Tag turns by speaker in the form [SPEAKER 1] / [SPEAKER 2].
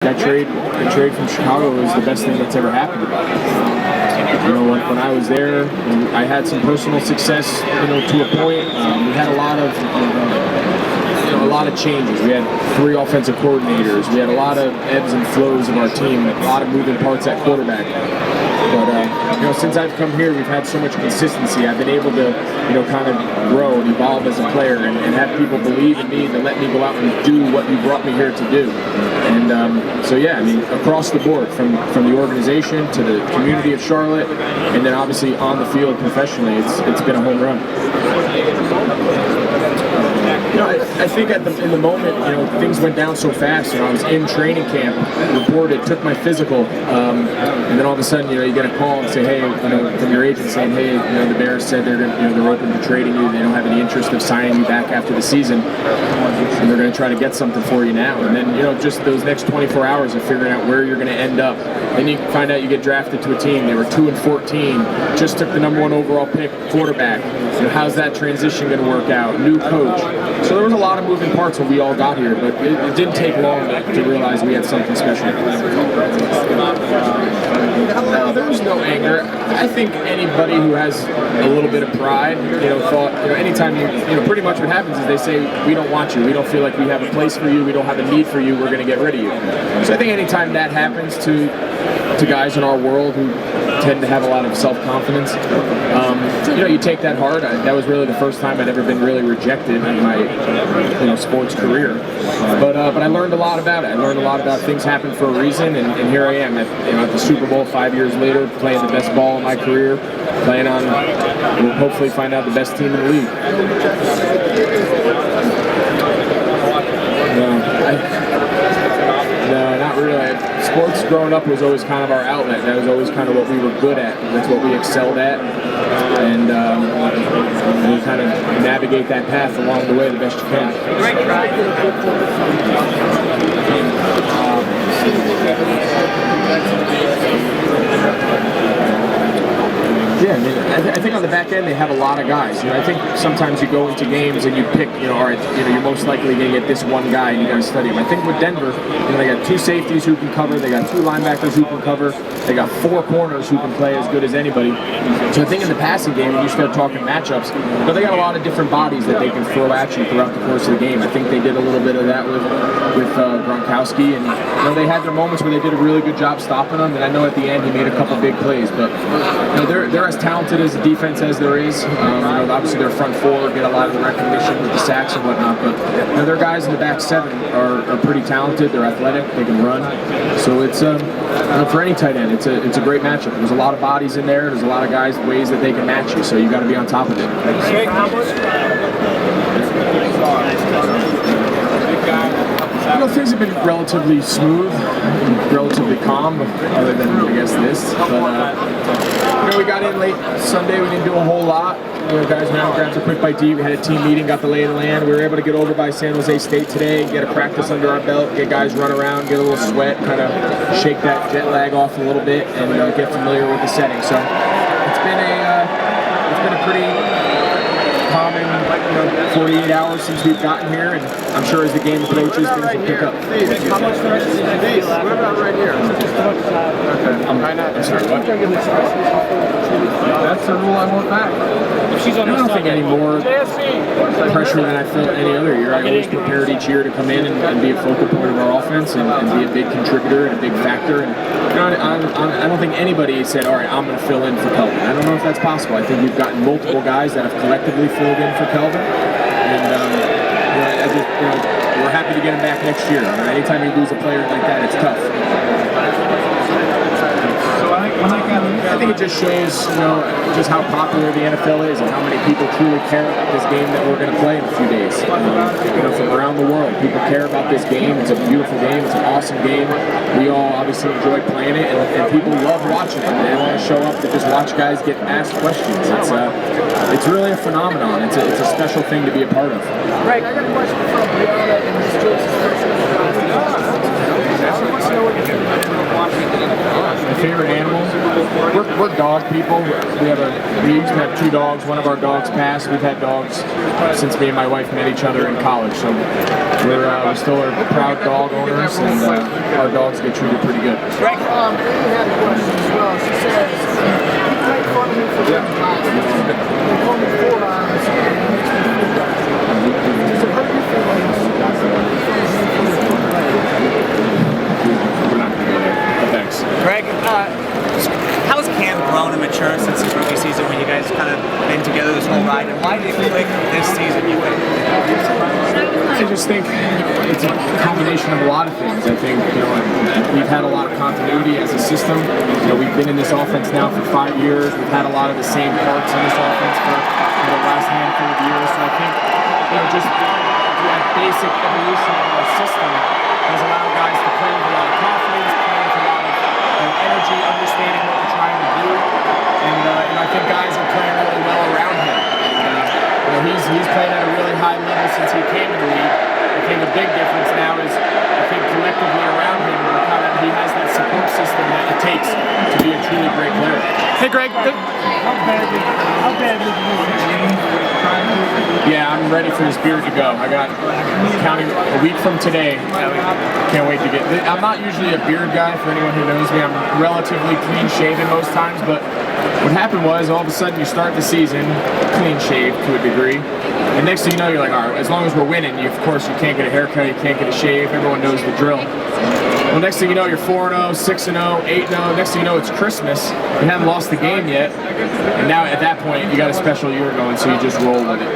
[SPEAKER 1] That trade from Chicago was the best thing that's ever happened to me. You know, when I was there, I had some personal success, you know, to a point. We had a lot of changes. We had 3 offensive coordinators. We had a lot of ebbs and flows of our team, a lot of moving parts at quarterback. But you know, since I've come here, we've had so much consistency. I've been able to, you know, kind of grow and evolve as a player, and have people believe in me to let me go out and do what you brought me here to do. And so yeah, I mean, across the board, from the organization to the community of Charlotte, and then obviously on the field professionally, it's been a home run. You know, I think in the moment, you know, things went down so fast. You know, I was in training camp, reported, took my physical, and then all of a sudden, you know, you get a call and say, hey, you know, from your agent saying, hey, you know, the Bears said they're open to trading you. They don't have any interest of signing you back after the season, and they're going to try to get something for you now. And then, you know, just those next 24 hours of figuring out where you're going to end up. Then you find out you get drafted to a team. They were 2-14, just took the #1 overall pick, quarterback. You know, how's that transition going to work out? New coach. So there was a lot of moving parts when we all got here, but it didn't take long to realize we had something special. No, there was no anger. I think anybody who has a little bit of pride, you know, thought, you know, anytime you know, pretty much what happens is they say, we don't want you, we don't feel like we have a place for you, we don't have a need for you, we're going to get rid of you. So I think anytime that happens to guys in our world who tend to have a lot of self-confidence, you know, you take that hard. That was really the first time I'd ever been really rejected in my, you know, sports career. But I learned a lot about it. I learned a lot about things happen for a reason, and here I am at the Super Bowl 5 years later, playing the best ball in my career, playing on, we'll hopefully find out the best team in the league. No, not really. Sports growing up was always kind of our outlet. That was always kind of what we were good at. That's what we excelled at. And we kind of navigate that path along the way the best you can. Yeah, I mean, I think on the back end they have a lot of guys. You know, I think sometimes you go into games and you pick, you know, all right, you know, you're most likely going to get this one guy and you got to study him. I think with Denver, you know, they got 2 safeties who can cover, they got 2 linebackers who can cover, they got 4 corners who can play as good as anybody. So I think in the passing game, when you start talking matchups, you know, they got a lot of different bodies that they can throw at you throughout the course of the game. I think they did a little bit of that with Gronkowski, and you know, they had their moments where they did a really good job stopping him. And I know at the end he made a couple big plays, but you know, they're as talented as a defense as there is. You know, obviously their front 4 get a lot of the recognition with the sacks and whatnot, but you know, their guys in the back 7 are pretty talented. They're athletic. They can run. So it's you know, for any tight end, it's a great matchup. There's a lot of bodies in there. There's a lot of guys, ways that they can match you. So you got to be on top of it. You know, things have been relatively smooth, relatively calm, other than, I guess, this. But, you know, we got in late Sunday. We didn't do a whole lot. You know, guys went out, grabbed a quick bite to eat. We had a team meeting, got the lay of the land. We were able to get over by San Jose State today, get a practice under our belt, get guys run around, get a little sweat, kind of shake that jet lag off a little bit, and get familiar with the setting. So it's been a pretty common, you know, 48 hours since we've gotten here, and I'm sure as the game approaches, things will pick up.
[SPEAKER 2] How much for the season base? What about right here? Okay.
[SPEAKER 1] I'm sorry, what?
[SPEAKER 2] That's the rule I want back.
[SPEAKER 1] I don't think any more pressure than I felt any other year. I always prepared each year to come in and be a focal point of our offense and be a big contributor and a big factor. And you know, I don't think anybody said, all right, I'm going to fill in for Kelvin. I don't know if that's possible. I think we've gotten multiple guys that have collectively filled in for Kelvin. And you know, we're happy to get him back next year. I mean, anytime you lose a player like that, it's tough. I think it just shows, you know, just how popular the NFL is and how many people truly care about this game that we're going to play in a few days. You know, from around the world, people care about this game. It's a beautiful game. It's an awesome game. We all obviously enjoy playing it, and people love watching it. They want to show up to just watch guys get asked questions. It's really a phenomenon. It's a special thing to be a part of.
[SPEAKER 2] Greg, I got a question from Brianna and Ms. Joseph's.
[SPEAKER 1] My favorite animal? We're dogs. dog people. We used to have 2 dogs. One of our dogs passed. We've had dogs since me and my wife met each other in college. So we still are proud dog owners, and our dogs get treated pretty good.
[SPEAKER 2] Greg, Amy had a question as well. She says, you make fun of me for wearing glasses. They call me 4 eyes. Does it hurt your feelings?
[SPEAKER 1] We're not going to go there. But thanks.
[SPEAKER 3] Greg, how's Cam grown and matured since his rookie season when you guys kind of been together this whole ride? And why did you click this season, you think?
[SPEAKER 1] I just think it's a combination of a lot of things. I think, we've had a lot of continuity as a system. We've been in this offense now for 5 years. We've had a lot of the same parts in this offense for the last handful of years. So I think, just that basic evolution of our system has allowed guys to play with a lot of confidence, play with a lot of energy, understanding what we're trying to do. And I think guys are playing really well around him. He's played at a really high level since he came in the league. I think the big difference now is, I think collectively around him, he has that support system that it takes to be a truly great player.
[SPEAKER 4] Hey Greg, how badly do you need?
[SPEAKER 1] Yeah, I'm ready for this beard to go. I got counting a week from today. Can't wait to get. I'm not usually a beard guy. For anyone who knows me, I'm relatively clean shaven most times. But what happened was, all of a sudden, you start the season clean shaved to a degree, and next thing you know, you're like, all right, as long as we're winning, of course, you can't get a haircut, you can't get a shave. Everyone knows the drill. Well, next thing you know, you're 4-0, 6-0, 8-0. Next thing you know, it's Christmas. You haven't lost the game yet, and now at that point, you got a special year going, so you just roll with it.